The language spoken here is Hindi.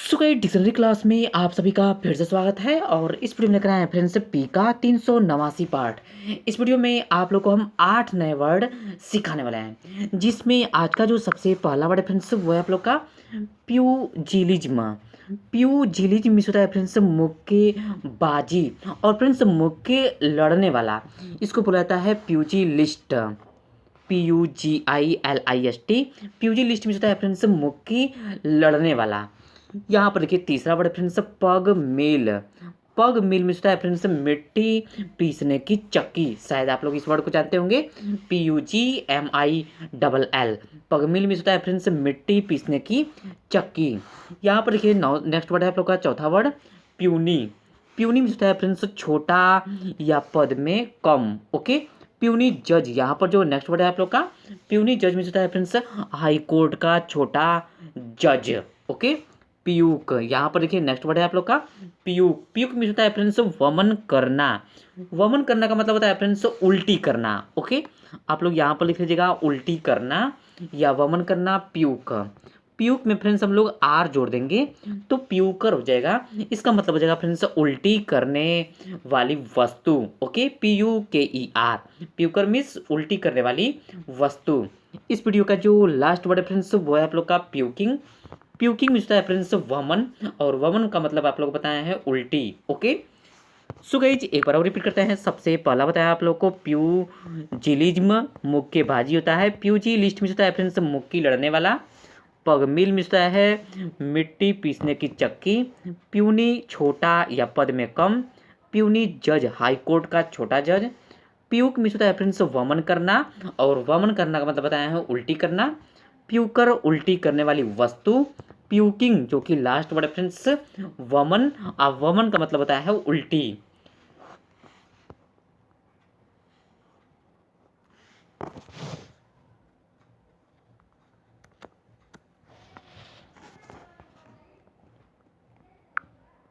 सो गाइस डिक्शनरी क्लास में आप सभी का फिर से स्वागत है और इस वीडियो में लेकर आए हैं फ्रेंड्स पी का 389 पार्ट। इस वीडियो में आप लोग को हम 8 नए वर्ड सिखाने वाले हैं, जिसमें आज का जो सबसे पहला वर्ड है फ्रेंड्स वो है आप लोग का प्यूजिलिज्म। प्यूजिलिज्म मीन्स होता है फ्रेंड्स मुक्केबाजी और फ्रेंड्स मुक्के लड़ने वाला, इसको बोला जाता है प्यूजिलिस्ट। PUGILIST। प्यूजिलिस्ट मीन्स होता है फ्रेंड्स मुक्की लड़ने वाला। यहाँ पर देखिए तीसरा वर्ड फ्रेंड्स पग मिल। पग मिल में होता है फ्रेंड्स मिट्टी पीसने की चक्की। शायद आप लोग इस वर्ड को जानते होंगे, PUGMILL। पग मिल में होता है फ्रेंड्स मिट्टी पीसने की चक्की। यहाँ पर देखिए नेक्स्ट वर्ड है आप लोग का चौथा वर्ड प्यूनी। प्यूनी में होता है फ्रेंड्स छोटा या पद में कम। ओके, प्यूनी जज। यहाँ पर जो नेक्स्ट वर्ड है आप लोग का प्यूनी जज में होता है फ्रेंड्स हाई कोर्ट का छोटा जज। Okay, puke. यहाँ पर देखिए नेक्स्ट वर्ड है आप लोग का प्यूक। प्यूक मीन्स होता है फ्रेंड्स वमन करना। वमन करना का मतलब होता है फ्रेंड्स उल्टी करना। ओके, आप लोग यहाँ पर लिख लीजिएगा उल्टी करना या वमन करना, प्यूक। प्यूक में फ्रेंड्स हम लोग आर जोड़ देंगे तो प्यूकर हो जाएगा। इसका मतलब हो जाएगा फ्रेंड्स उल्टी करने वाली वस्तु। Okay, PUKER। प्यूकर मीन्स उल्टी करने वाली वस्तु। इस वीडियो का जो लास्ट वर्ड है फ्रेंड्स वो है आप लोग का प्यूकिंग। प्यूकिंग में होता है फ्रेंड्स वमन और वमन का मतलब आप लोग बताया है उल्टी। ओके, सो गाइज एक बार और रिपीट करते हैं। सबसे पहला बताया आप लोग को प्यूजिलिज्म मुक्केबाजी होता है। प्यूजिलिस्ट में होता है फ्रेंड्स मुक्की लड़ने वाला। पगमिल में होता है मिट्टी पीसने की चक्की। प्यूनी छोटा या पद में कम। प्यूनी जज हाई कोर्ट का छोटा जज। प्यूक में होता है फ्रेंड्स वमन करना और वमन करना का मतलब बताया है उल्टी करना। प्यूकर उल्टी करने वाली वस्तु। प्यूकिंग जो कि लास्ट वर्ड फ्रेंड्स वमन। वमन का मतलब होता है उल्टी।